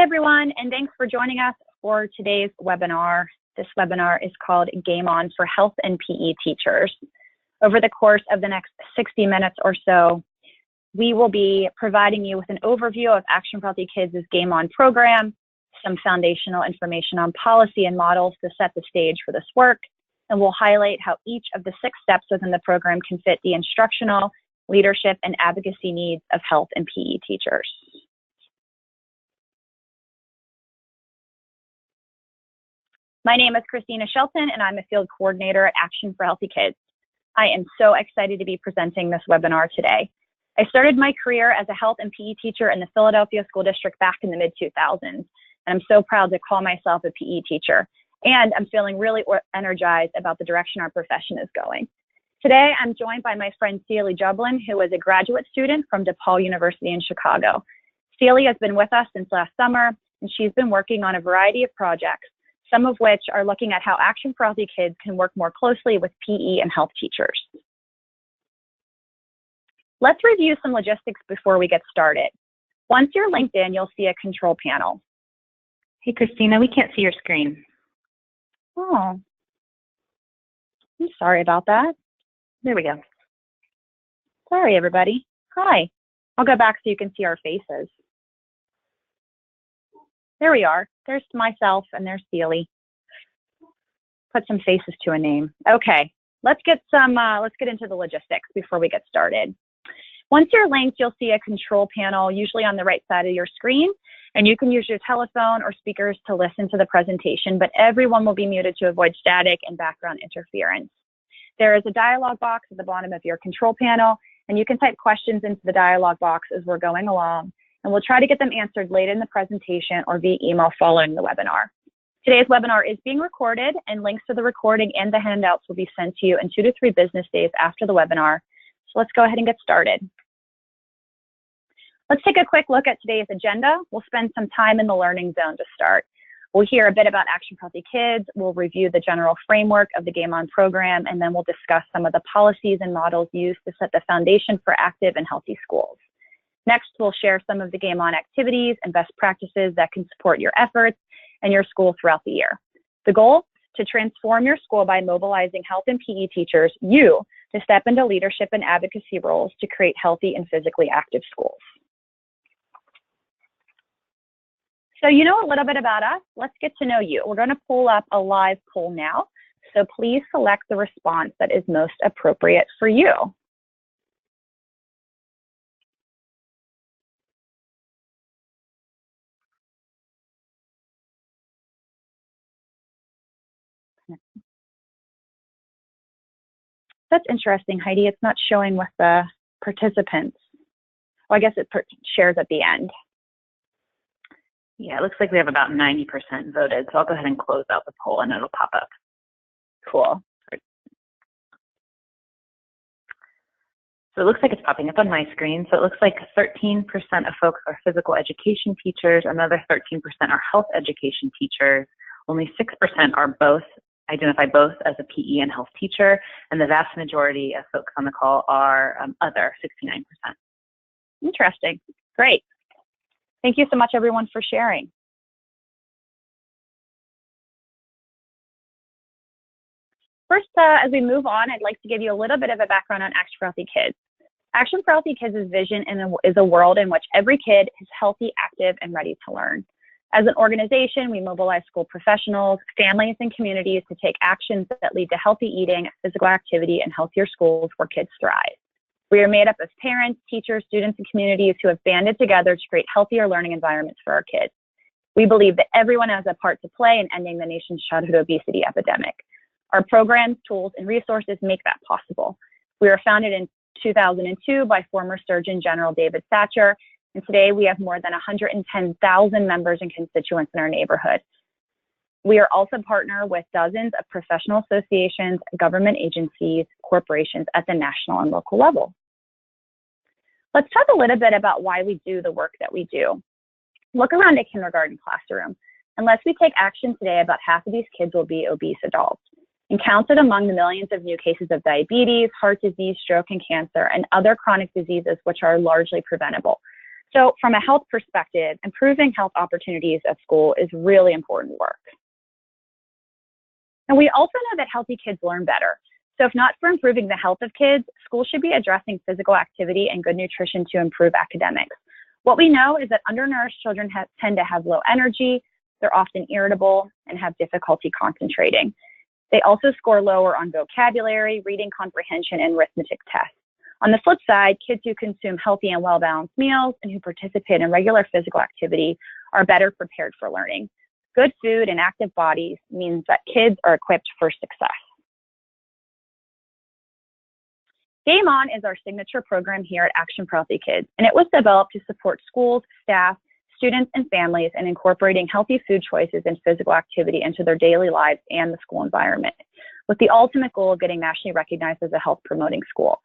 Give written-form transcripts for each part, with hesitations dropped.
Hi, everyone, and thanks for joining us for today's webinar. This webinar is called Game On for Health and PE Teachers. Over the course of the next 60 minutes or so, we will be providing you with an overview of Action for Healthy Kids' Game On program, some foundational information on policy and models to set the stage for this work, and we'll highlight how each of the 6 steps within the program can fit the instructional, leadership, and advocacy needs of health and PE teachers. My name is Christina Shelton, and I'm a field coordinator at Action for Healthy Kids. I am so excited to be presenting this webinar today. I started my career as a health and PE teacher in the Philadelphia School District back in the mid-2000s, and I'm so proud to call myself a PE teacher. And I'm feeling really energized about the direction our profession is going. Today, I'm joined by my friend Celie Jublin, who is a graduate student from DePaul University in Chicago. Celie has been with us since last summer, and she's been working on a variety of projects, some of which are looking at how Action for Healthy Kids can work more closely with PE and health teachers. Let's review some logistics before we get started. Once you're linked in, you'll see a control panel. Hey, Christina, we can't see your screen. Oh, I'm sorry about that. There we go. Sorry, everybody. Hi. I'll go back so you can see our faces. There we are. There's myself and there's Celie. Put some faces to a name. Okay, let's get into the logistics before we get started. Once you're linked, you'll see a control panel, usually on the right side of your screen, and you can use your telephone or speakers to listen to the presentation, but everyone will be muted to avoid static and background interference. There is a dialog box at the bottom of your control panel, and you can type questions into the dialog box as we're going along, and we'll try to get them answered later in the presentation or via email following the webinar. Today's webinar is being recorded, and links to the recording and the handouts will be sent to you in 2 to 3 business days after the webinar. So let's go ahead and get started. Let's take a quick look at today's agenda. We'll spend some time in the learning zone to start. We'll hear a bit about Action for Healthy Kids, we'll review the general framework of the Game On program, and then we'll discuss some of the policies and models used to set the foundation for active and healthy schools. Next, we'll share some of the Game On activities and best practices that can support your efforts and your school throughout the year. The goal? To transform your school by mobilizing health and PE teachers, to step into leadership and advocacy roles to create healthy and physically active schools. So you know a little bit about us. Let's get to know you. We're going to pull up a live poll now. So please select the response that is most appropriate for you. That's interesting, Heidi. It's not showing with the participants. Well, I guess it shares at the end. Yeah, it looks like we have about 90% voted, so I'll go ahead and close out the poll and it'll pop up. Cool. So it looks like it's popping up on my screen. So it looks like 13% of folks are physical education teachers, another 13% are health education teachers, only 6% identify both as a PE and health teacher, and the vast majority of folks on the call are other, 69%. Interesting. Great. Thank you so much, everyone, for sharing. First, as we move on, I'd like to give you a little bit of a background on Action for Healthy Kids. Action for Healthy Kids' vision is a world in which every kid is healthy, active, and ready to learn. As an organization, we mobilize school professionals, families, and communities to take actions that lead to healthy eating, physical activity, and healthier schools where kids thrive. We are made up of parents, teachers, students, and communities who have banded together to create healthier learning environments for our kids. We believe that everyone has a part to play in ending the nation's childhood obesity epidemic. Our programs, tools, and resources make that possible. We were founded in 2002 by former Surgeon General David Satcher, and today we have more than 110,000 members and constituents in our neighborhood. We are also partner with dozens of professional associations, government agencies, corporations at the national and local level. Let's talk a little bit about why we do the work that we do. Look around a kindergarten classroom. Unless we take action today, about half of these kids will be obese adults. And counted among the millions of new cases of diabetes, heart disease, stroke, and cancer, and other chronic diseases which are largely preventable. So from a health perspective, improving health opportunities at school is really important work. And we also know that healthy kids learn better. So if not for improving the health of kids, schools should be addressing physical activity and good nutrition to improve academics. What we know is that undernourished children tend to have low energy, they're often irritable, and have difficulty concentrating. They also score lower on vocabulary, reading comprehension, and arithmetic tests. On the flip side, kids who consume healthy and well-balanced meals and who participate in regular physical activity are better prepared for learning. Good food and active bodies means that kids are equipped for success. Game On is our signature program here at Action for Healthy Kids, and it was developed to support schools, staff, students, and families in incorporating healthy food choices and physical activity into their daily lives and the school environment, with the ultimate goal of getting nationally recognized as a health-promoting school.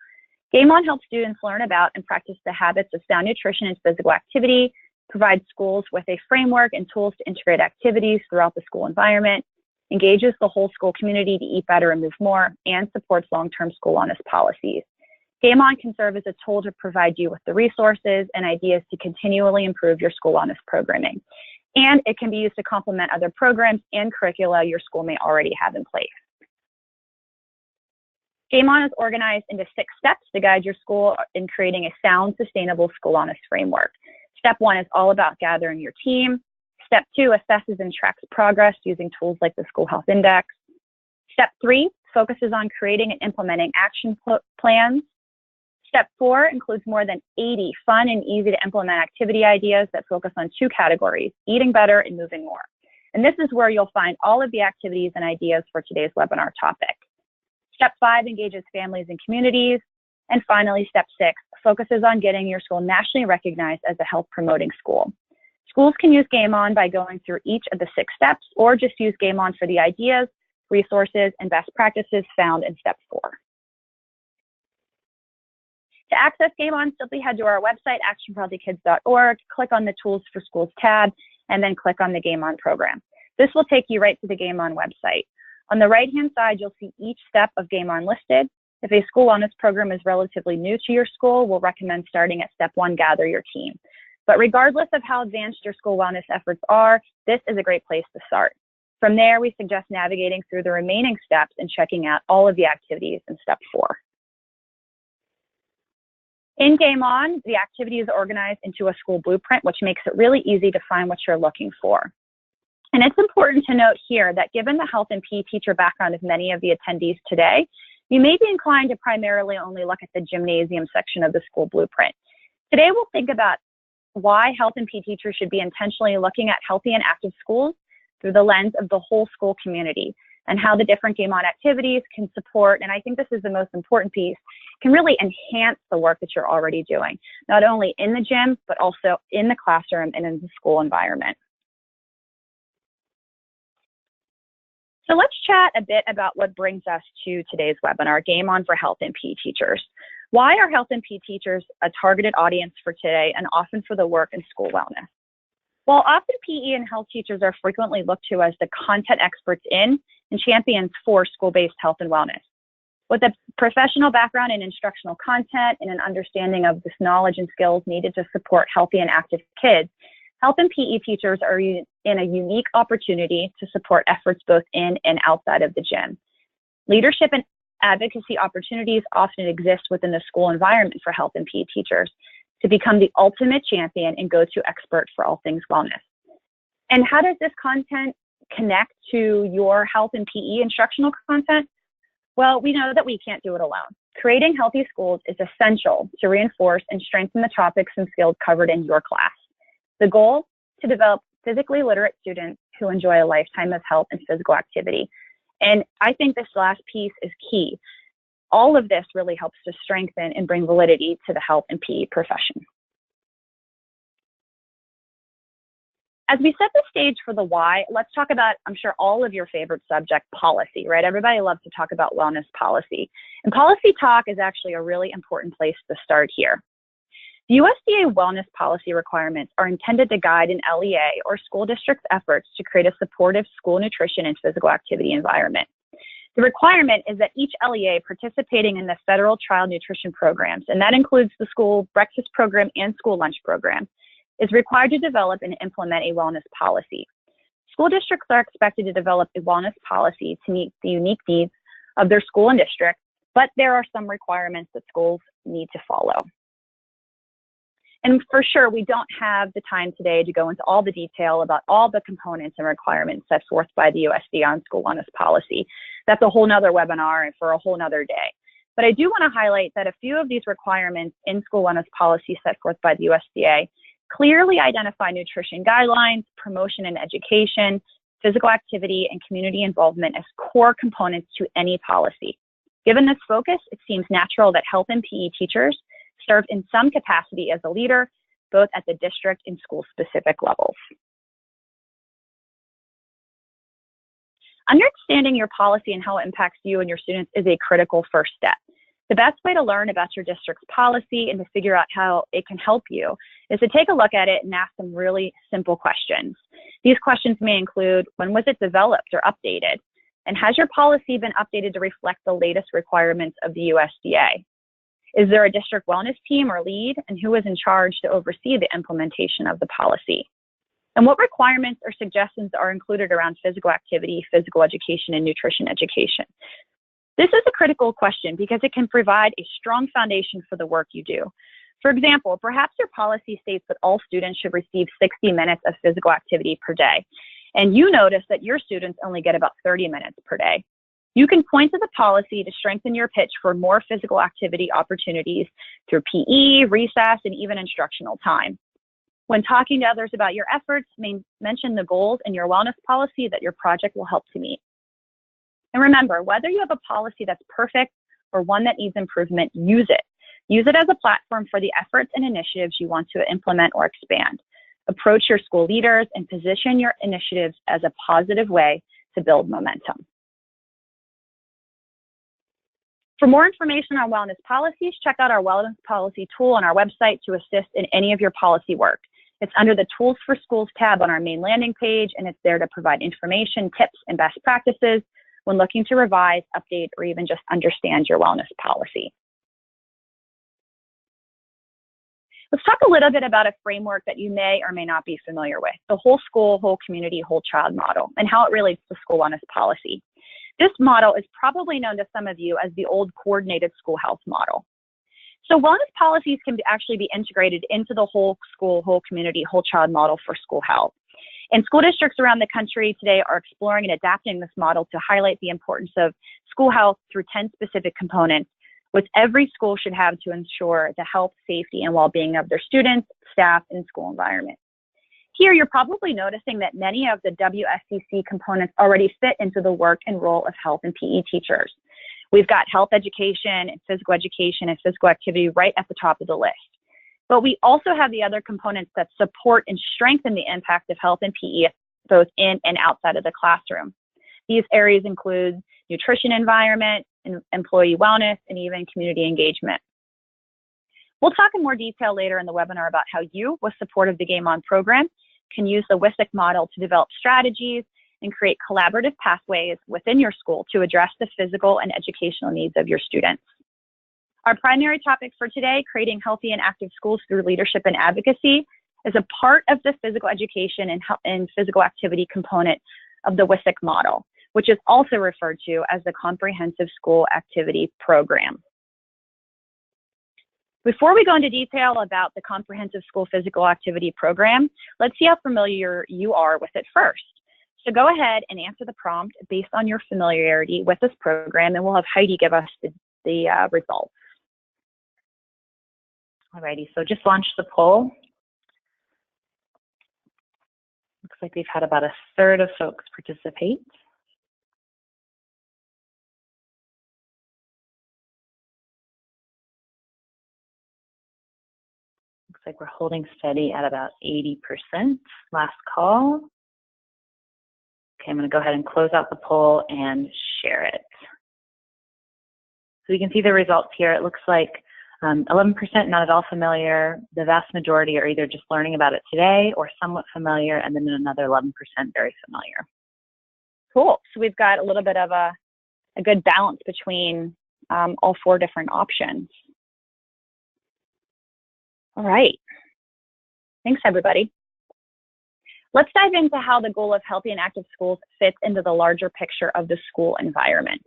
Game On helps students learn about and practice the habits of sound nutrition and physical activity, provides schools with a framework and tools to integrate activities throughout the school environment, engages the whole school community to eat better and move more, and supports long-term school wellness policies. Game On can serve as a tool to provide you with the resources and ideas to continually improve your school wellness programming. And it can be used to complement other programs and curricula your school may already have in place. Game On is organized into 6 steps to guide your school in creating a sound, sustainable school wellness framework. Step 1 is all about gathering your team. Step 2 assesses and tracks progress using tools like the School Health Index. Step 3 focuses on creating and implementing action plans. Step 4 includes more than 80 fun and easy to implement activity ideas that focus on 2 categories, eating better and moving more. And this is where you'll find all of the activities and ideas for today's webinar topic. Step 5 engages families and communities. And finally, step 6 focuses on getting your school nationally recognized as a health promoting school. Schools can use Game On by going through each of the 6 steps, or just use Game On for the ideas, resources, and best practices found in step 4. To access Game On, simply head to our website, actionforhealthykids.org, click on the Tools for Schools tab, and then click on the Game On program. This will take you right to the Game On website. On the right-hand side, you'll see each step of Game On listed. If a school wellness program is relatively new to your school, we'll recommend starting at step 1, gather your team. But regardless of how advanced your school wellness efforts are, this is a great place to start. From there, we suggest navigating through the remaining steps and checking out all of the activities in step 4. In Game On, the activity is organized into a school blueprint, which makes it really easy to find what you're looking for. And it's important to note here that given the health and PE teacher background of many of the attendees today, you may be inclined to primarily only look at the gymnasium section of the school blueprint. Today, we'll think about why health and PE teachers should be intentionally looking at healthy and active schools through the lens of the whole school community, and how the different Game On activities can support, and I think this is the most important piece, can really enhance the work that you're already doing, not only in the gym, but also in the classroom and in the school environment. So let's chat a bit about what brings us to today's webinar, Game On for Health and PE Teachers. Why are health and PE teachers a targeted audience for today and often for the work in school wellness? While often PE and health teachers are frequently looked to as the content experts in and champions for school-based health and wellness, with a professional background in instructional content and an understanding of this knowledge and skills needed to support healthy and active kids, health and PE teachers are in a unique opportunity to support efforts both in and outside of the gym. Leadership and advocacy opportunities often exist within the school environment for health and PE teachers to become the ultimate champion and go-to expert for all things wellness. And how does this content connect to your health and PE instructional content? Well, we know that we can't do it alone. Creating healthy schools is essential to reinforce and strengthen the topics and skills covered in your class. The goal? To develop physically literate students who enjoy a lifetime of health and physical activity. And I think this last piece is key. All of this really helps to strengthen and bring validity to the health and PE profession. As we set the stage for the why, let's talk about, I'm sure, all of your favorite subject, policy, right? Everybody loves to talk about wellness policy. And policy talk is actually a really important place to start here. The USDA wellness policy requirements are intended to guide an LEA or school district's efforts to create a supportive school nutrition and physical activity environment. The requirement is that each LEA participating in the federal child nutrition programs, and that includes the school breakfast program and school lunch program, is required to develop and implement a wellness policy. School districts are expected to develop a wellness policy to meet the unique needs of their school and district, but there are some requirements that schools need to follow. And for sure, we don't have the time today to go into all the detail about all the components and requirements set forth by the USDA on school wellness policy. That's a whole nother webinar and for a whole nother day. But I do want to highlight that a few of these requirements in school wellness policy set forth by the USDA clearly identify nutrition guidelines, promotion and education, physical activity, and community involvement as core components to any policy. Given this focus, it seems natural that health and PE teachers serve in some capacity as a leader, both at the district and school-specific levels. Understanding your policy and how it impacts you and your students is a critical first step. The best way to learn about your district's policy and to figure out how it can help you is to take a look at it and ask some really simple questions. These questions may include, when was it developed or updated? And has your policy been updated to reflect the latest requirements of the USDA? Is there a district wellness team or lead, and who is in charge to oversee the implementation of the policy? And what requirements or suggestions are included around physical activity, physical education, and nutrition education? This is a critical question because it can provide a strong foundation for the work you do. For example, perhaps your policy states that all students should receive 60 minutes of physical activity per day, and you notice that your students only get about 30 minutes per day. You can point to the policy to strengthen your pitch for more physical activity opportunities through PE, recess, and even instructional time. When talking to others about your efforts, mention the goals in your wellness policy that your project will help to meet. And remember, whether you have a policy that's perfect or one that needs improvement, use it. Use it as a platform for the efforts and initiatives you want to implement or expand. Approach your school leaders and position your initiatives as a positive way to build momentum. For more information on wellness policies, check out our wellness policy tool on our website to assist in any of your policy work. It's under the Tools for Schools tab on our main landing page, and it's there to provide information, tips, and best practices when looking to revise, update, or even just understand your wellness policy. Let's talk a little bit about a framework that you may or may not be familiar with, the whole school, whole community, whole child model, and how it relates to school wellness policy. This model is probably known to some of you as the old coordinated school health model. So wellness policies can actually be integrated into the whole school, whole community, whole child model for school health. And school districts around the country today are exploring and adapting this model to highlight the importance of school health through 10 specific components, which every school should have to ensure the health, safety, and well-being of their students, staff, and school environment. Here, you're probably noticing that many of the WSCC components already fit into the work and role of health and PE teachers. We've got health education and physical activity right at the top of the list. But we also have the other components that support and strengthen the impact of health and PE both in and outside of the classroom. These areas include nutrition environment, employee wellness, and even community engagement. We'll talk in more detail later in the webinar about how you, with support of the Game On program, can use the WSIC model to develop strategies and create collaborative pathways within your school to address the physical and educational needs of your students. Our primary topic for today, creating healthy and active schools through leadership and advocacy, is a part of the physical education and physical activity component of the WSIC model, which is also referred to as the Comprehensive School Activity Program. Before we go into detail about the Comprehensive School Physical Activity Program, let's see how familiar you are with it first. So go ahead and answer the prompt based on your familiarity with this program, and we'll have Heidi give us the results. Alrighty, so just launched the poll. Looks like we've had about a third of folks participate. Looks like we're holding steady at about 80%. Last call. Okay, I'm going to go ahead and close out the poll and share it. So you can see the results here. It looks like 11% not at all familiar. The vast majority are either just learning about it today or somewhat familiar, and then another 11% very familiar. Cool. So we've got a little bit of a a good balance between all 4 different options. All right. Thanks, everybody. Let's dive into how the goal of healthy and active schools fits into the larger picture of the school environment.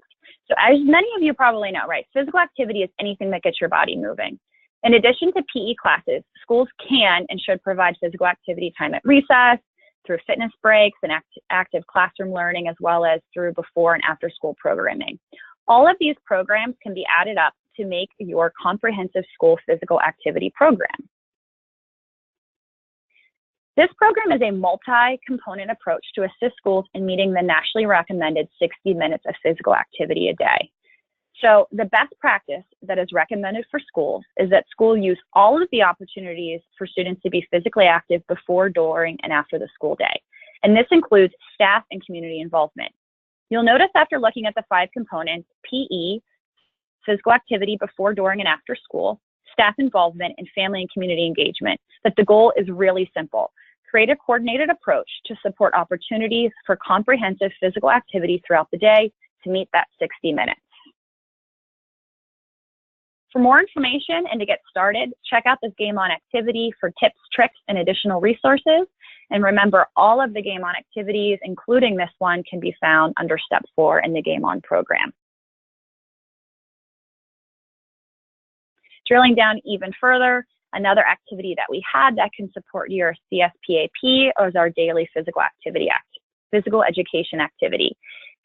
So as many of you probably know, right, physical activity is anything that gets your body moving. In addition to PE classes, schools can and should provide physical activity time at recess, through fitness breaks and active classroom learning, as well as through before and after school programming. All of these programs can be added up to make your comprehensive school physical activity program. This program is a multi-component approach to assist schools in meeting the nationally recommended 60 minutes of physical activity a day. So the best practice that is recommended for schools is that schools use all of the opportunities for students to be physically active before, during, and after the school day. And this includes staff and community involvement. You'll notice after looking at the 5 components, PE, physical activity before, during, and after school, staff involvement, and family and community engagement, that the goal is really simple. Create a coordinated approach to support opportunities for comprehensive physical activity throughout the day to meet that 60 minutes. For more information and to get started, check out this Game On activity for tips, tricks, and additional resources. And remember, all of the Game On activities, including this one, can be found under Step 4 in the Game On program. Drilling down even further, another activity that we had that can support your CSPAP is our daily physical education activity.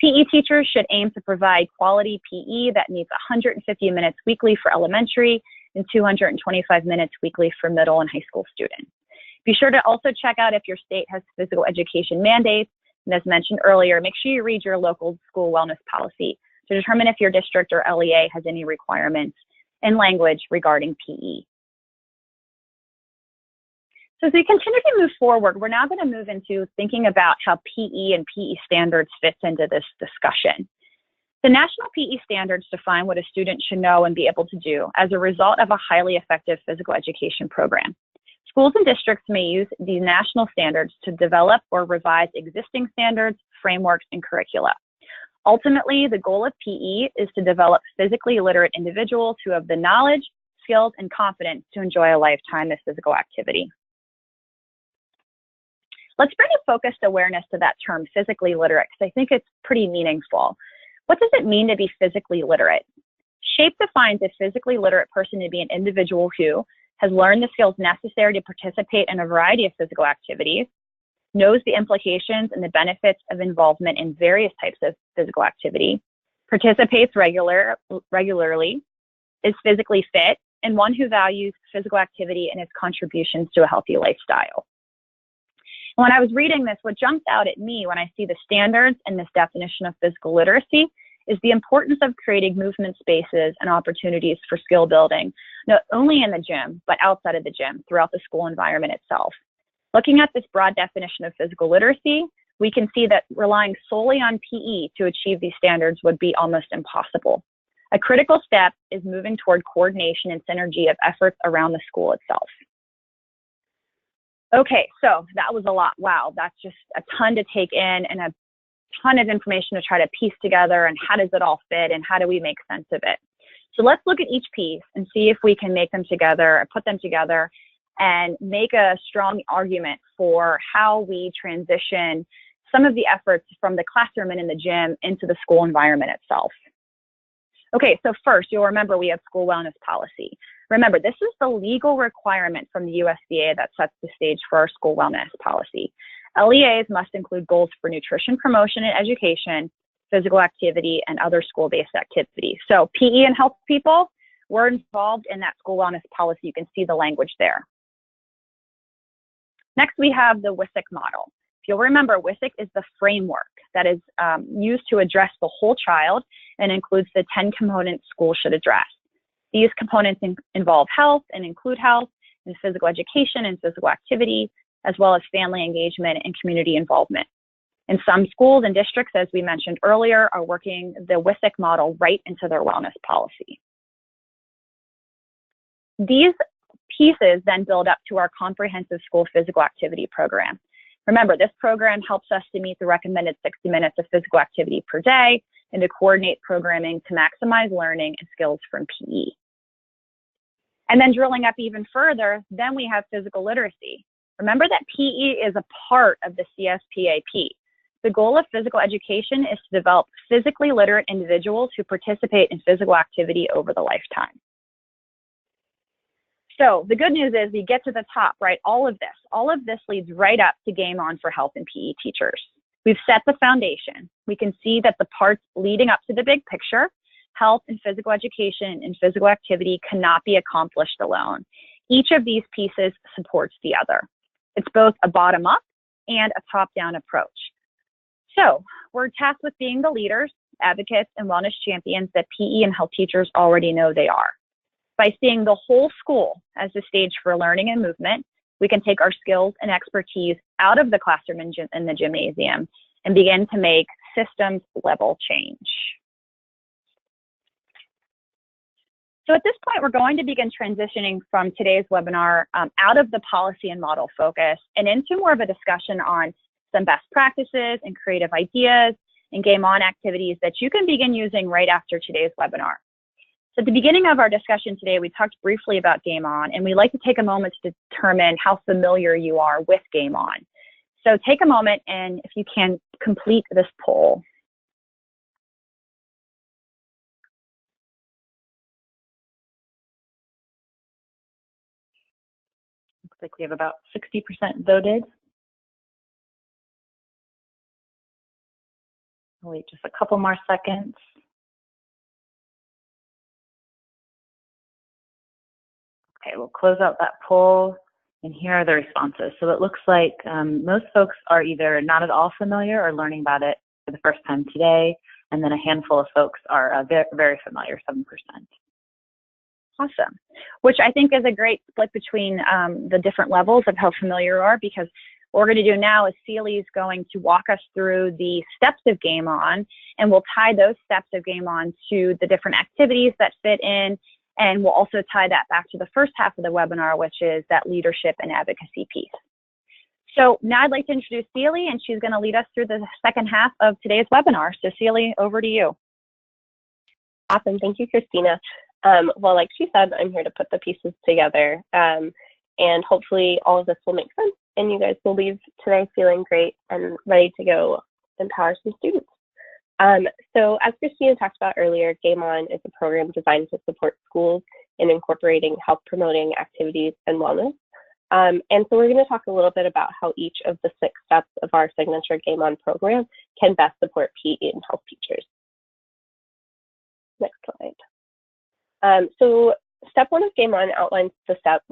PE teachers should aim to provide quality PE that meets 150 minutes weekly for elementary and 225 minutes weekly for middle and high school students. Be sure to also check out if your state has physical education mandates. And as mentioned earlier, make sure you read your local school wellness policy to determine if your district or LEA has any requirements in language regarding PE. So as we continue to move forward, we're now going to move into thinking about how PE and PE standards fits into this discussion. The national PE standards define what a student should know and be able to do as a result of a highly effective physical education program. Schools and districts may use these national standards to develop or revise existing standards, frameworks, and curricula. Ultimately, the goal of PE is to develop physically literate individuals who have the knowledge, skills, and confidence to enjoy a lifetime of physical activity. Let's bring a focused awareness to that term, physically literate, because I think it's pretty meaningful. What does it mean to be physically literate? SHAPE defines a physically literate person to be an individual who has learned the skills necessary to participate in a variety of physical activities, knows the implications and the benefits of involvement in various types of physical activity, participates regularly, is physically fit, and one who values physical activity and its contributions to a healthy lifestyle. When I was reading this, what jumped out at me when I see the standards and this definition of physical literacy is the importance of creating movement spaces and opportunities for skill building, not only in the gym, but outside of the gym, throughout the school environment itself. Looking at this broad definition of physical literacy, we can see that relying solely on PE to achieve these standards would be almost impossible. A critical step is moving toward coordination and synergy of efforts around the school itself. Okay, so that was a lot. Wow, that's just a ton to take in and a ton of information to try to piece together, and how does it all fit and how do we make sense of it? So let's look at each piece and see if we can make them together or put them together and make a strong argument for how we transition some of the efforts from the classroom and in the gym into the school environment itself. Okay, so first, you'll remember we have school wellness policy. Remember, this is the legal requirement from the USDA that sets the stage for our school wellness policy. LEAs must include goals for nutrition promotion and education, physical activity, and other school-based activities. So PE and health people, we're involved in that school wellness policy. You can see the language there. Next, we have the WSIC model. If you'll remember, WSIC is the framework that is used to address the whole child and includes the 10 components schools should address. These components involve health and include health and physical education and physical activity, as well as family engagement and community involvement. And some schools and districts, as we mentioned earlier, are working the WSIC model right into their wellness policy. These pieces then build up to our comprehensive school physical activity program. Remember, this program helps us to meet the recommended 60 minutes of physical activity per day and to coordinate programming to maximize learning and skills from PE. And then drilling up even further, then we have physical literacy. Remember that PE is a part of the CSPAP. The goal of physical education is to develop physically literate individuals who participate in physical activity over the lifetime. So the good news is we get to the top, right? All of this leads right up to Game On for health and PE teachers. We've set the foundation. We can see that the parts leading up to the big picture, health and physical education and physical activity, cannot be accomplished alone. Each of these pieces supports the other. It's both a bottom-up and a top-down approach. So we're tasked with being the leaders, advocates, and wellness champions that PE and health teachers already know they are. By seeing the whole school as the stage for learning and movement, we can take our skills and expertise out of the classroom and the gymnasium and begin to make systems-level change. So at this point, we're going to begin transitioning from today's webinar out of the policy and model focus and into more of a discussion on some best practices and creative ideas and Game On activities that you can begin using right after today's webinar. So at the beginning of our discussion today, we talked briefly about Game On, and we'd like to take a moment to determine how familiar you are with Game On. So take a moment and, if you can, complete this poll. Looks like we have about 60% voted. I'll wait just a couple more seconds. Okay, we'll close out that poll, and here are the responses. So it looks like most folks are either not at all familiar or learning about it for the first time today, and then a handful of folks are very, very familiar, 7%. Awesome, which I think is a great split between the different levels of how familiar you are, because what we're going to do now is Celie is going to walk us through the steps of Game On, and we'll tie those steps of Game On to the different activities that fit in, and we'll also tie that back to the first half of the webinar, which is that leadership and advocacy piece. So now I'd like to introduce Celie, and she's going to lead us through the second half of today's webinar. So Celie, over to you. Awesome, thank you, Christina. Well, like she said, I'm here to put the pieces together, and hopefully all of this will make sense, and you guys will leave today feeling great and ready to go empower some students. So as Christina talked about earlier, Game On is a program designed to support schools in incorporating health promoting activities and wellness. And so we're going to talk a little bit about how each of the 6 steps of our signature Game On program can best support PE and health teachers. Next slide. So step 1 of Game On outlines the step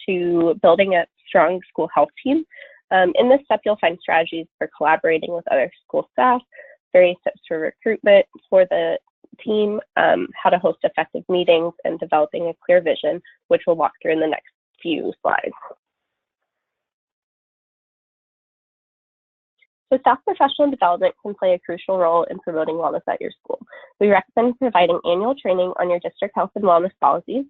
to building a strong school health team. In this step, you'll find strategies for collaborating with other school staff, various tips for recruitment for the team, how to host effective meetings, and developing a clear vision, which we'll walk through in the next few slides. So staff professional development can play a crucial role in promoting wellness at your school. We recommend providing annual training on your district health and wellness policies,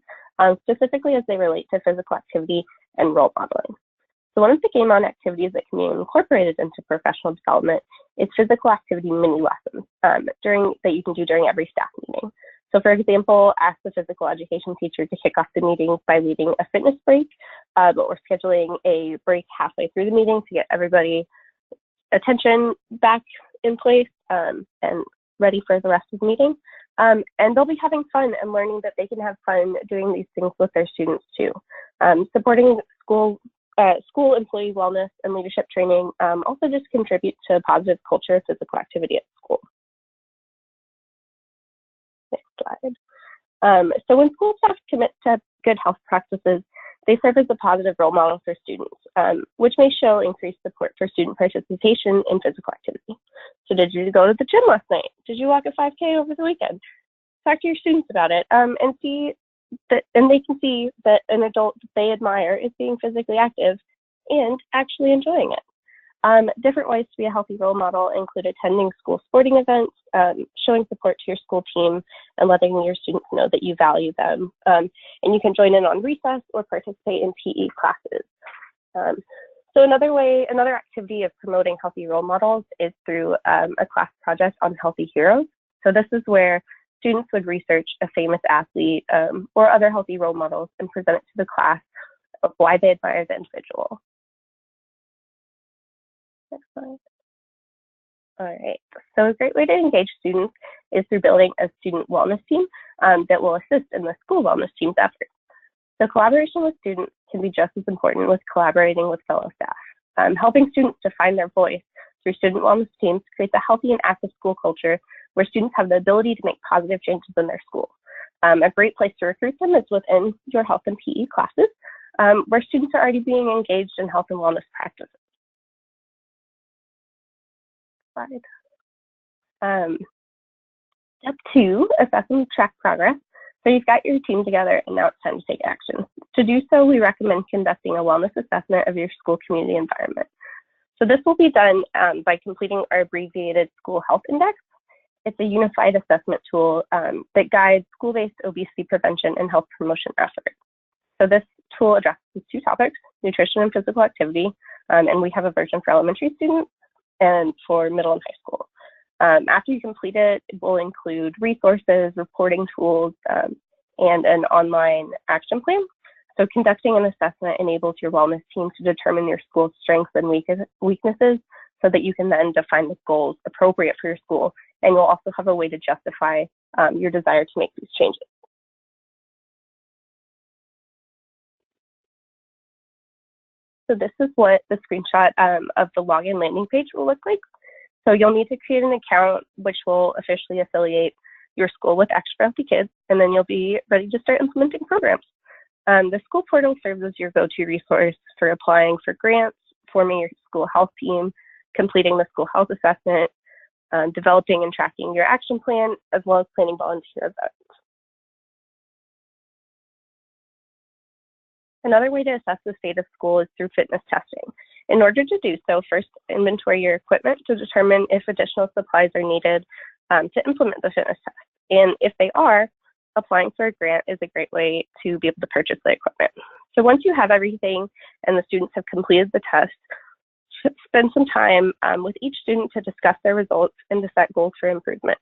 specifically as they relate to physical activity and role modeling. So one of the Game On activities that can be incorporated into professional development is physical activity mini lessons that you can do during every staff meeting. So for example, ask the physical education teacher to kick off the meetings by leading a fitness break or scheduling a break halfway through the meeting to get everybody attention back in place and ready for the rest of the meeting. And they'll be having fun and learning that they can have fun doing these things with their students too. Supporting school employee wellness and leadership training also just contributes to a positive culture of physical activity at school. Next slide. So when school staff commit to good health practices, they serve as a positive role model for students, which may show increased support for student participation in physical activity. So did you go to the gym last night? Did you walk a 5K over the weekend? Talk to your students about it and see that, and they can see that an adult that they admire is being physically active and actually enjoying it. Different ways to be a healthy role model include attending school sporting events, showing support to your school team, and letting your students know that you value them. And you can join in on recess or participate in PE classes. So another activity of promoting healthy role models is through a class project on healthy heroes. So this is where students would research a famous athlete or other healthy role models and present it to the class of why they admire the individual. Next slide. All right, so a great way to engage students is through building a student wellness team that will assist in the school wellness team's efforts. So collaboration with students can be just as important with collaborating with fellow staff. Helping students to find their voice through student wellness teams creates a healthy and active school culture where students have the ability to make positive changes in their school. A great place to recruit them is within your health and PE classes, where students are already being engaged in health and wellness practices. Step 2, assess and track progress. So you've got your team together and now it's time to take action. To do so, we recommend conducting a wellness assessment of your school community environment. So this will be done by completing our abbreviated school health index. It's a unified assessment tool that guides school-based obesity prevention and health promotion efforts. So this tool addresses 2 topics, nutrition and physical activity, and we have a version for elementary students and for middle and high school. After you complete it, it will include resources, reporting tools, and an online action plan. So conducting an assessment enables your wellness team to determine your school's strengths and weaknesses so that you can then define the goals appropriate for your school, and you'll also have a way to justify your desire to make these changes. So this is what the screenshot of the login landing page will look like. So you'll need to create an account which will officially affiliate your school with Extra Healthy Kids, and then you'll be ready to start implementing programs. The school portal serves as your go-to resource for applying for grants, forming your school health team, completing the school health assessment, developing and tracking your action plan, as well as planning volunteer events. Another way to assess the state of school is through fitness testing. In order to do so, first inventory your equipment to determine if additional supplies are needed to implement the fitness test. And if they are, applying for a grant is a great way to be able to purchase the equipment. So once you have everything and the students have completed the test, spend some time with each student to discuss their results and to set goals for improvement.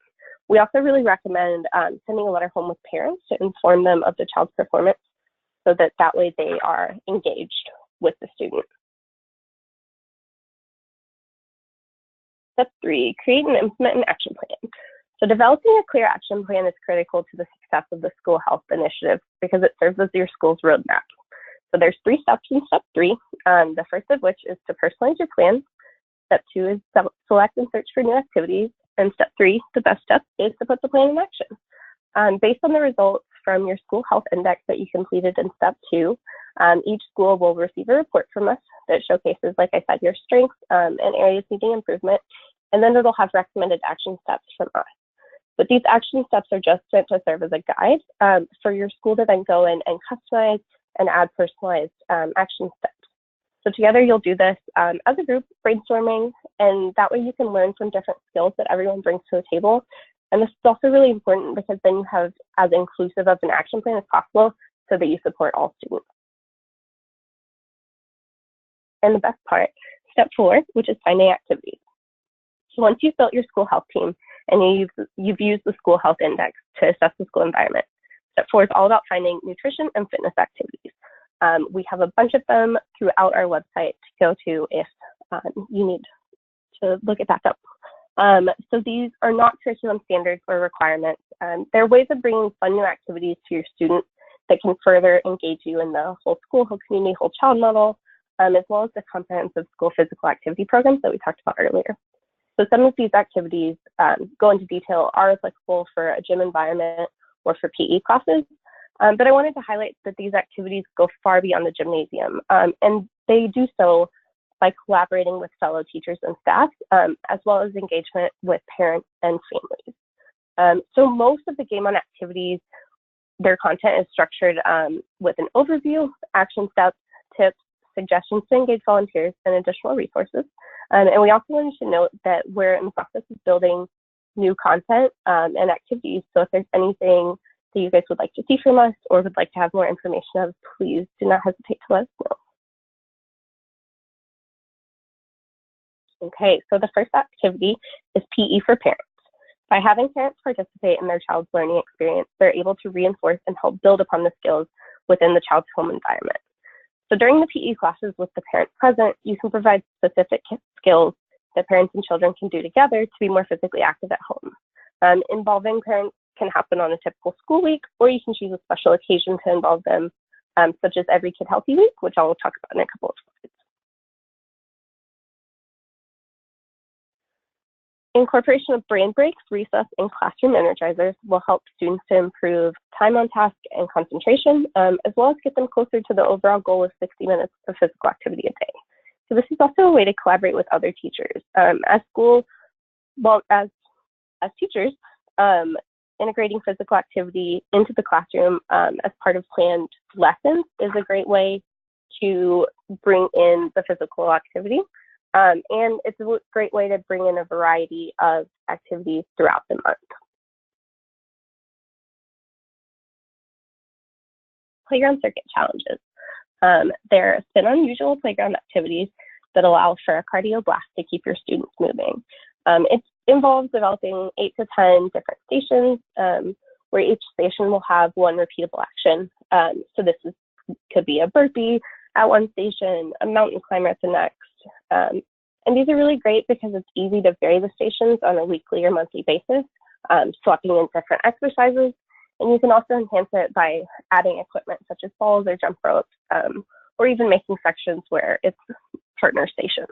We also really recommend sending a letter home with parents to inform them of the child's performance so that way they are engaged with the student. Step 3, create and implement an action plan. So developing a clear action plan is critical to the success of the school health initiative because it serves as your school's roadmap. So there's 3 steps in step 3, the first of which is to personalize your plan. Step 2 is select and search for new activities. And step 3, the best step, is to put the plan in action. Based on the results from your school health index that you completed in step 2, each school will receive a report from us that showcases, like I said, your strengths and areas needing improvement, and then it'll have recommended action steps from us. But these action steps are just meant to serve as a guide for your school to then go in and customize and add personalized action steps. So together you'll do this as a group, brainstorming, and that way you can learn from different skills that everyone brings to the table. And this is also really important because then you have as inclusive of an action plan as possible so that you support all students. And the best part, step 4, which is finding activities. So once you've built your school health team and you've used the school health index to assess the school environment, step 4 is all about finding nutrition and fitness activities. We have a bunch of them throughout our website to go to if you need to look it back up. So these are not curriculum standards or requirements. They're ways of bringing fun new activities to your students that can further engage you in the whole school, whole community, whole child model, as well as the comprehensive school physical activity programs that we talked about earlier. So some of these activities go into detail, are applicable for a gym environment or for PE classes. But I wanted to highlight that these activities go far beyond the gymnasium, and they do so by collaborating with fellow teachers and staff, as well as engagement with parents and families. So most of the Game On activities, their content is structured with an overview, action steps, tips, suggestions to engage volunteers, and additional resources. And we also wanted to note that we're in the process of building new content and activities. So if there's anything that you guys would like to see from us or would like to have more information of, please do not hesitate to let us know. Okay, so the first activity is PE for parents. By having parents participate in their child's learning experience, they're able to reinforce and help build upon the skills within the child's home environment. So during the PE classes with the parents present, you can provide specific skills that parents and children can do together to be more physically active at home. Involving parents can happen on a typical school week, or you can choose a special occasion to involve them, such as Every Kid Healthy Week, which I will talk about in a couple of slides. Incorporation of brain breaks, recess, and classroom energizers will help students to improve time on task and concentration, as well as get them closer to the overall goal of 60 minutes of physical activity a day. So this is also a way to collaborate with other teachers. As teachers, integrating physical activity into the classroom as part of planned lessons is a great way to bring in the physical activity. And it's a great way to bring in a variety of activities throughout the month. Playground circuit challenges. There are spin unusual playground activities that allow for a cardio blast to keep your students moving. It involves developing 8 to 10 different stations where each station will have one repeatable action. So this could be a burpee at one station, a mountain climber at the next. And these are really great because it's easy to vary the stations on a weekly or monthly basis, swapping in different exercises. And you can also enhance it by adding equipment such as balls or jump ropes, or even making sections where it's partner stations.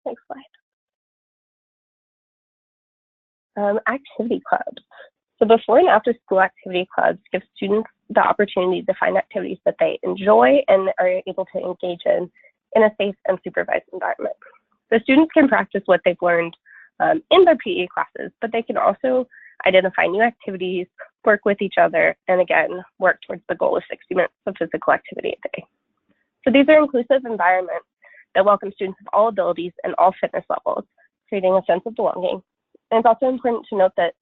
Next slide. Activity clubs. So before and after school activity clubs give students the opportunity to find activities that they enjoy and are able to engage in a safe and supervised environment. The students can practice what they've learned in their PE classes, but they can also identify new activities, work with each other, and again, work towards the goal of 60 minutes of physical activity a day. So these are inclusive environments that welcome students of all abilities and all fitness levels, creating a sense of belonging. And it's also important to note that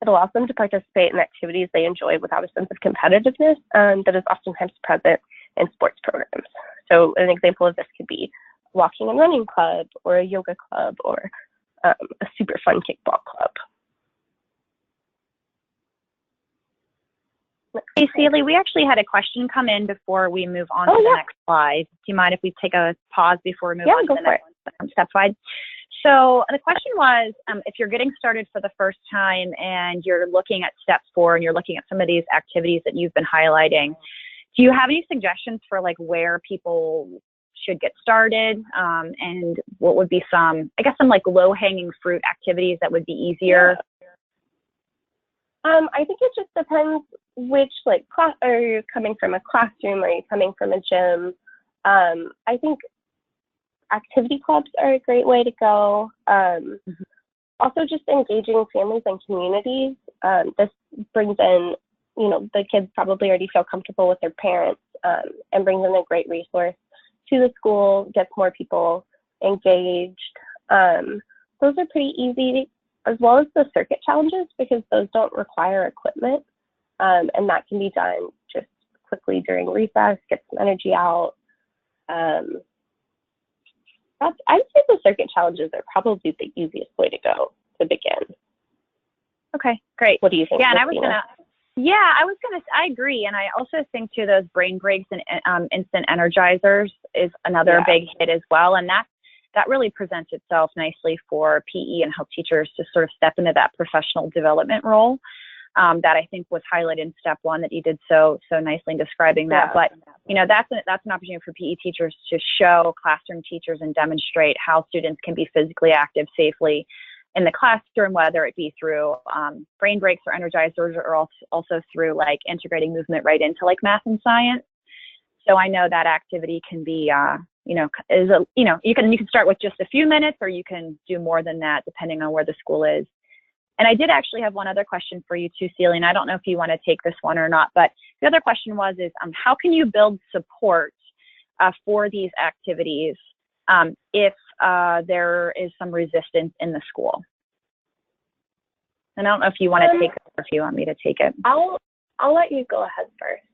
it allows them to participate in activities they enjoy without a sense of competitiveness that is oftentimes present in sports programs. So an example of this could be a walking and running club, or a yoga club, or a super fun kickball club. Hey, Celie, we actually had a question come in before we move on to the next slide. Do you mind if we take a pause before we move on to the next step slide? So the question was, if you're getting started for the first time and you're looking at step 4 and you're looking at some of these activities that you've been highlighting, do you have any suggestions for like where people should get started, and what would be some like low-hanging fruit activities that would be easier? I think it just depends which class. Are you coming from a classroom? Are you coming from a gym? I think activity clubs are a great way to go. Also, just engaging families and communities. This brings in, the kids probably already feel comfortable with their parents, and brings in a great resource to the school, gets more people engaged. Those are pretty easy, as well as the circuit challenges, because those don't require equipment, and that can be done just quickly during recess, get some energy out. I'd say the circuit challenges are probably the easiest way to go to begin. Okay, great. What do you think? Yeah, and I agree. And I also think too, those brain breaks and instant energizers is another big hit as well. And that really presents itself nicely for PE and health teachers to sort of step into that professional development role. That I think was highlighted in step 1 that you did so nicely in describing that. But that's an opportunity for PE teachers to show classroom teachers and demonstrate how students can be physically active safely in the classroom, whether it be through brain breaks or energizers, or also through like integrating movement right into like math and science. So I know that activity can be you can start with just a few minutes, or you can do more than that depending on where the school is. And I did actually have one other question for you too, Celie, and I don't know if you want to take this one or not, but the other question was how can you build support for these activities if there is some resistance in the school? And I don't know if you want to take it or if you want me to take it. I'll let you go ahead first.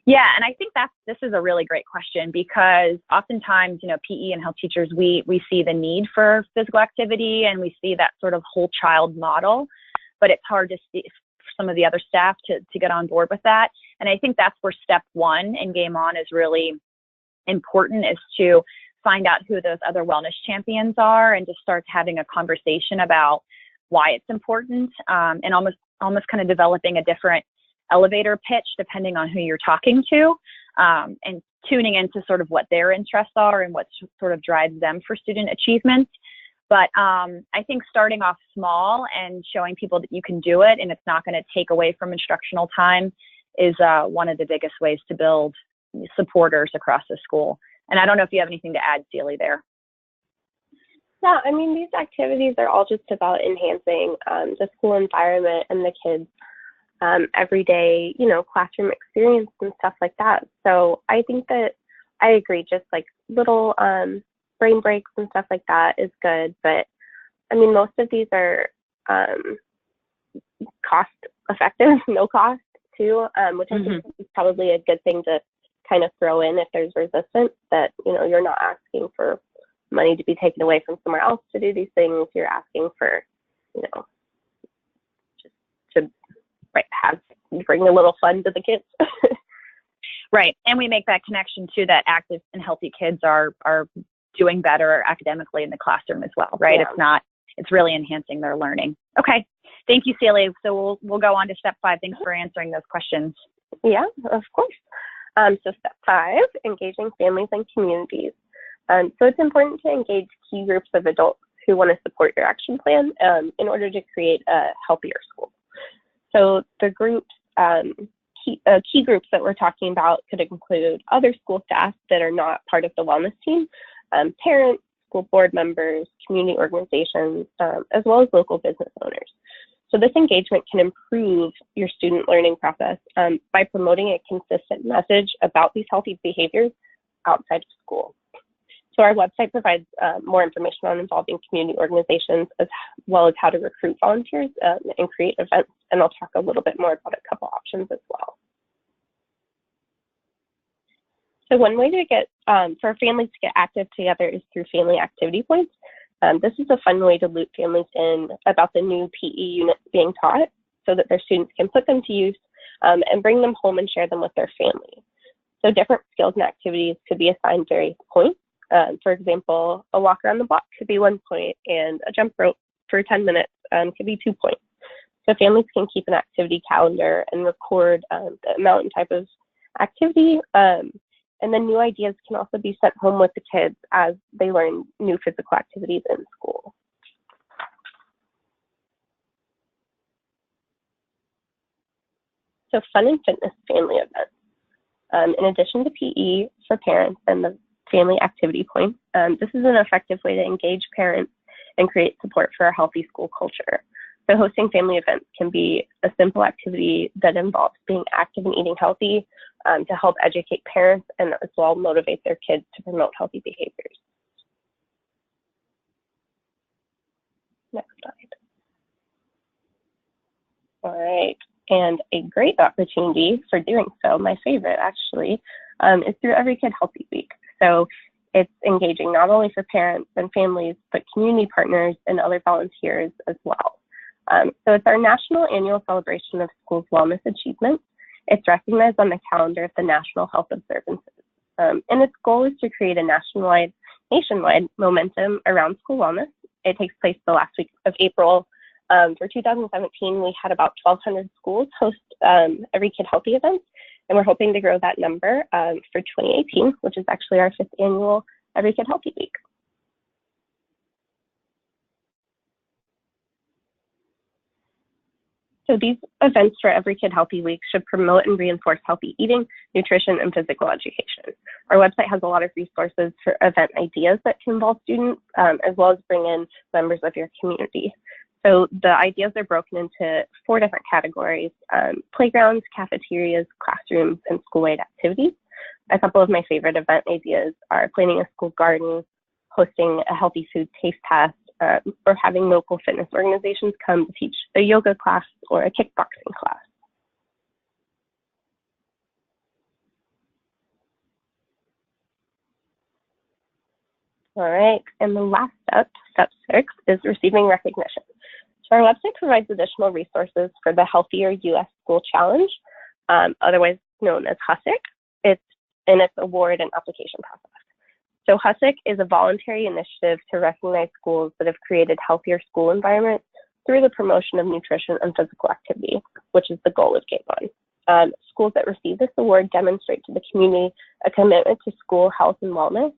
Yeah, and I think this is a really great question, because oftentimes, PE and health teachers, we see the need for physical activity and we see that sort of whole child model, but it's hard to see for some of the other staff to get on board with that. And I think that's where step one in Game On is really important, is to find out who those other wellness champions are and just start having a conversation about why it's important, and almost kind of developing a different elevator pitch depending on who you're talking to, and tuning into sort of what their interests are and what sort of drives them for student achievement. But I think starting off small and showing people that you can do it and it's not going to take away from instructional time is one of the biggest ways to build supporters across the school. And I don't know if you have anything to add, Celie, there. Yeah, I mean, these activities are all just about enhancing the school environment and the kids' everyday, classroom experience and stuff like that. So I think that I agree, just like little brain breaks and stuff like that is good. But I mean, most of these are cost effective, no cost too, which I think is probably a good thing to kind of throw in if there's resistance, that, you're not asking for money to be taken away from somewhere else to do these things. You're asking for, just to bring a little fun to the kids. Right. And we make that connection too, that active and healthy kids are doing better academically in the classroom as well, right? Yeah. It's really enhancing their learning. Okay. Thank you, Celie. So we'll go on to step 5. Thanks for answering those questions. Yeah, of course. So step 5, engaging families and communities. So it's important to engage key groups of adults who want to support your action plan in order to create a healthier school. So the groups, key groups that we're talking about could include other school staff that are not part of the wellness team, parents, school board members, community organizations, as well as local business owners. So this engagement can improve your student learning process by promoting a consistent message about these healthy behaviors outside of school. So our website provides more information on involving community organizations, as well as how to recruit volunteers and create events. And I'll talk a little bit more about a couple options as well. So one way to get, for families to get active together is through family activity points. This is a fun way to loop families in about the new PE units being taught so that their students can put them to use and bring them home and share them with their family. So different skills and activities could be assigned various points. For example, a walk around the block could be 1 point, and a jump rope for 10 minutes could be 2 points. So families can keep an activity calendar and record the amount and type of activity. And then new ideas can also be sent home with the kids as they learn new physical activities in school. So fun and fitness family events. In addition to PE for parents and the family activity points, this is an effective way to engage parents and create support for a healthy school culture. So hosting family events can be a simple activity that involves being active and eating healthy to help educate parents and as well motivate their kids to promote healthy behaviors. Next slide. All right, and a great opportunity for doing so, my favorite actually, is through Every Kid Healthy Week. So it's engaging not only for parents and families, but community partners and other volunteers as well. So it's our national annual celebration of schools' wellness achievements. It's recognized on the calendar of the National Health Observances. And its goal is to create a nationwide momentum around school wellness. It takes place the last week of April. For 2017, we had about 1,200 schools host Every Kid Healthy events, and we're hoping to grow that number for 2018, which is actually our 5th annual Every Kid Healthy Week. So these events for Every Kid Healthy Week should promote and reinforce healthy eating, nutrition, and physical education. Our website has a lot of resources for event ideas that can involve students, as well as bring in members of your community. So the ideas are broken into 4 different categories: playgrounds, cafeterias, classrooms, and school-wide activities. A couple of my favorite event ideas are planning a school garden, hosting a healthy food taste test, or having local fitness organizations come to teach a yoga class or a kickboxing class. All right, and the last step, step 6, is receiving recognition. So our website provides additional resources for the Healthier U.S. School Challenge, otherwise known as HUSIC, in its award and application process. So HUSIC is a voluntary initiative to recognize schools that have created healthier school environments through the promotion of nutrition and physical activity, which is the goal of Game On. Schools that receive this award demonstrate to the community a commitment to school health and wellness.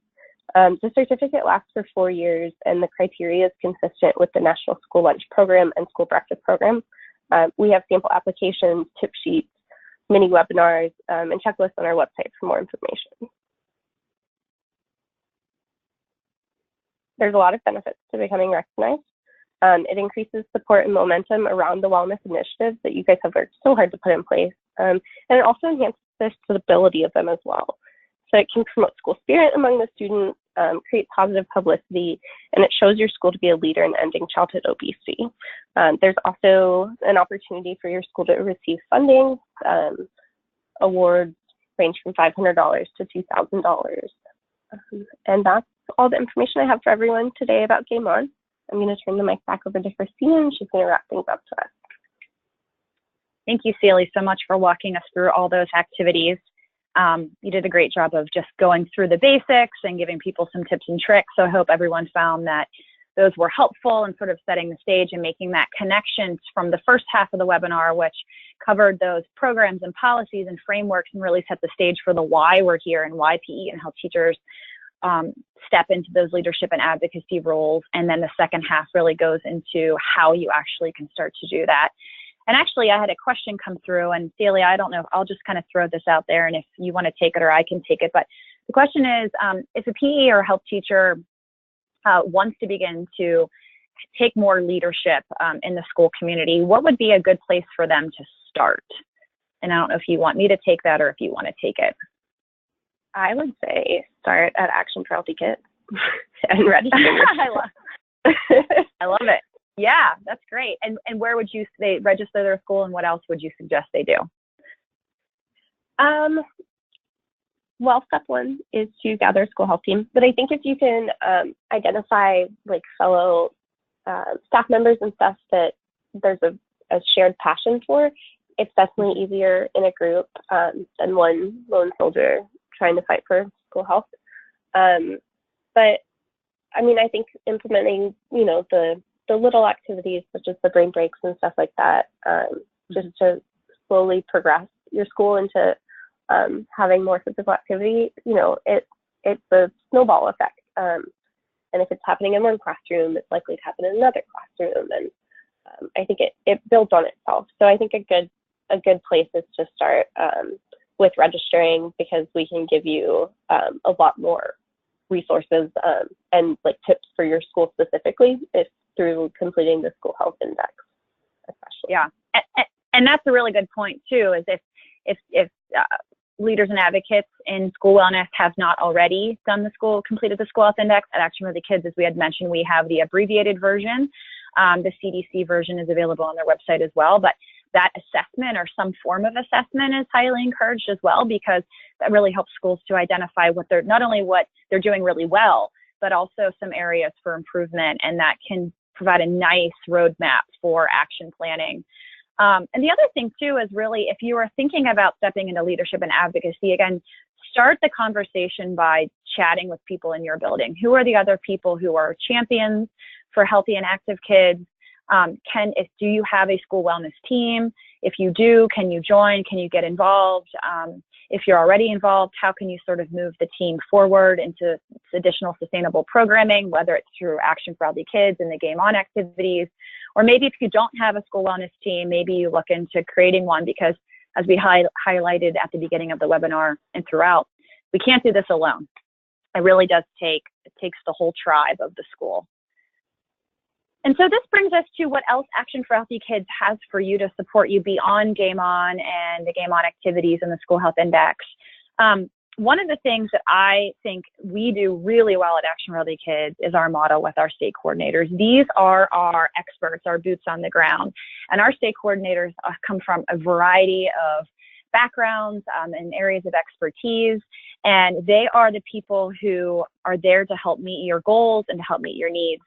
The certificate lasts for 4 years, and the criteria is consistent with the National School Lunch Program and School Breakfast Program. We have sample applications, tip sheets, mini webinars, and checklists on our website for more information. There's a lot of benefits to becoming recognized. It increases support and momentum around the wellness initiatives that you guys have worked so hard to put in place. And it also enhances the stability of them as well. So it can promote school spirit among the students, create positive publicity, and it shows your school to be a leader in ending childhood obesity. There's also an opportunity for your school to receive funding. Awards range from $500 to $2,000. And that's all the information I have for everyone today about Game On. I'm going to turn the mic back over to Christine, and she's going to wrap things up for us. Thank you, Celie, so much for walking us through all those activities. You did a great job of just going through the basics and giving people some tips and tricks. So I hope everyone found that those were helpful and sort of setting the stage and making that connection from the first half of the webinar, which covered those programs and policies and frameworks and really set the stage for the why we're here and why PE and how teachers step into those leadership and advocacy roles. And then the second half really goes into how you actually can start to do that. And actually, I had a question come through, and Celia, I don't know, I'll just kind of throw this out there, and if you want to take it or I can take it. But the question is, if a PE or health teacher wants to begin to take more leadership in the school community, what would be a good place for them to start? And I don't know if you want me to take that or if you want to take it. I would say start at Action for Healthy Kids and register. I love it. Yeah, that's great. And where would you say register their school, and what else would you suggest they do? Well, step 1 is to gather a school health team. But I think if you can identify like fellow staff members and stuff that there's a shared passion for, it's definitely easier in a group than one lone soldier trying to fight for school health. But I mean, I think implementing, you know, the little activities such as the brain breaks and stuff like that, just to slowly progress your school into having more physical activity, you know, it's a snowball effect. And if it's happening in one classroom, it's likely to happen in another classroom. And I think it builds on itself. So I think a good place is to start with registering, because we can give you a lot more resources and like tips for your school specifically if through completing the school health index, especially. Yeah, and that's a really good point too, is if leaders and advocates in school wellness have not already completed the school health index. At Action for the Kids, as we had mentioned, we have the abbreviated version. The CDC version is available on their website as well, but that assessment or some form of assessment is highly encouraged as well, because that really helps schools to identify not only what they're doing really well, but also some areas for improvement, and that can provide a nice roadmap for action planning. And the other thing too is really, if you are thinking about stepping into leadership and advocacy, again, start the conversation by chatting with people in your building. Who are the other people who are champions for healthy and active kids? Do you have a school wellness team? If you do, can you join? Can you get involved? If you're already involved, how can you sort of move the team forward into additional sustainable programming, whether it's through Action for Healthy Kids and the Game On activities, or maybe if you don't have a school wellness team, maybe you look into creating one, because as we highlighted at the beginning of the webinar and throughout, we can't do this alone. It really does it takes the whole tribe of the school. And so this brings us to what else Action for Healthy Kids has for you to support you beyond Game On and the Game On activities and the School Health Index. One of the things that I think we do really well at Action for Healthy Kids is our model with our state coordinators. These are our experts, our boots on the ground. And our state coordinators come from a variety of backgrounds and areas of expertise. And they are the people who are there to help meet your goals and to help meet your needs.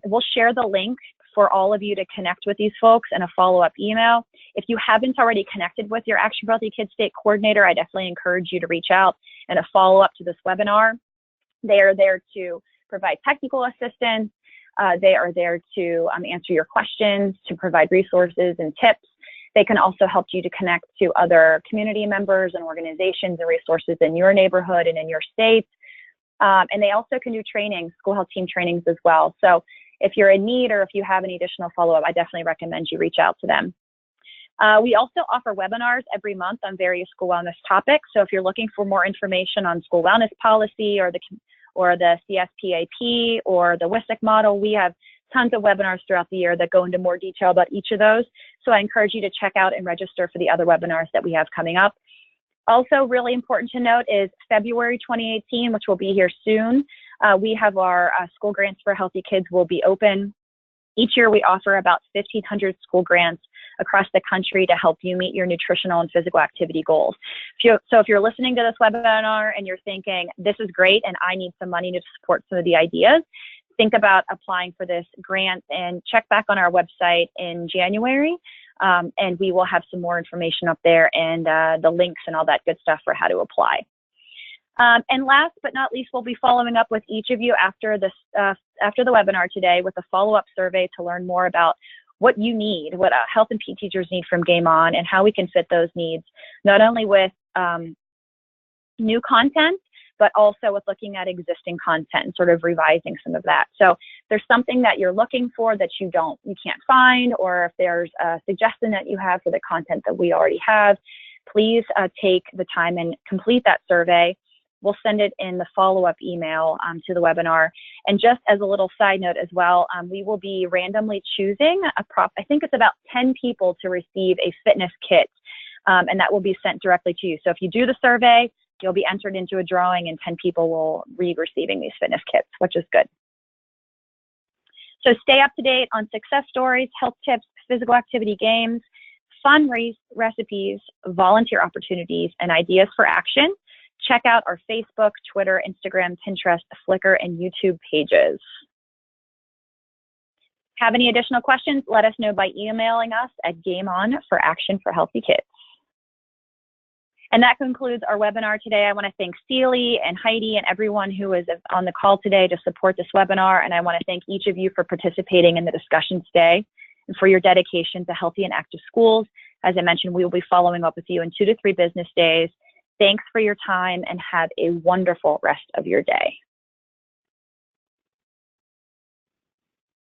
We'll share the link for all of you to connect with these folks in a follow-up email. If you haven't already connected with your Action for Healthy Kids state coordinator, I definitely encourage you to reach out and a follow-up to this webinar. They are there to provide technical assistance. They are there to answer your questions, to provide resources and tips. They can also help you to connect to other community members and organizations and resources in your neighborhood and in your state. And they also can do training, school health team trainings as well. So if you're in need or if you have any additional follow-up, I definitely recommend you reach out to them. We also offer webinars every month on various school wellness topics. So if you're looking for more information on school wellness policy or the CSPAP or the WISC model, we have tons of webinars throughout the year that go into more detail about each of those. So I encourage you to check out and register for the other webinars that we have coming up. Also really important to note is February 2018, which will be here soon. We have our school grants for healthy kids will be open. Each year we offer about 1,500 school grants across the country to help you meet your nutritional and physical activity goals. So if you're listening to this webinar and you're thinking, this is great and I need some money to support some of the ideas, think about applying for this grant and check back on our website in January, and we will have some more information up there and the links and all that good stuff for how to apply. And last but not least, we'll be following up with each of you after the webinar today with a follow-up survey to learn more about what you need, what health and PE teachers need from Game On, and how we can fit those needs, not only with new content, but also with looking at existing content and sort of revising some of that. So if there's something that you're looking for that you can't find, or if there's a suggestion that you have for the content that we already have, please take the time and complete that survey. We'll send it in the follow-up email to the webinar. And just as a little side note as well, we will be randomly choosing I think it's about 10 people to receive a fitness kit, and that will be sent directly to you. So if you do the survey, you'll be entered into a drawing and 10 people will be receiving these fitness kits, which is good. So stay up to date on success stories, health tips, physical activity games, fun recipes, volunteer opportunities, and ideas for action. Check out our Facebook, Twitter, Instagram, Pinterest, Flickr, and YouTube pages. Have any additional questions? Let us know by emailing us at GameOnForActionForHealthyKids. And that concludes our webinar today. I want to thank Celie and Heidi and everyone who is on the call today to support this webinar. And I want to thank each of you for participating in the discussion today and for your dedication to healthy and active schools. As I mentioned, we will be following up with you in 2 to 3 business days. Thanks for your time and have a wonderful rest of your day.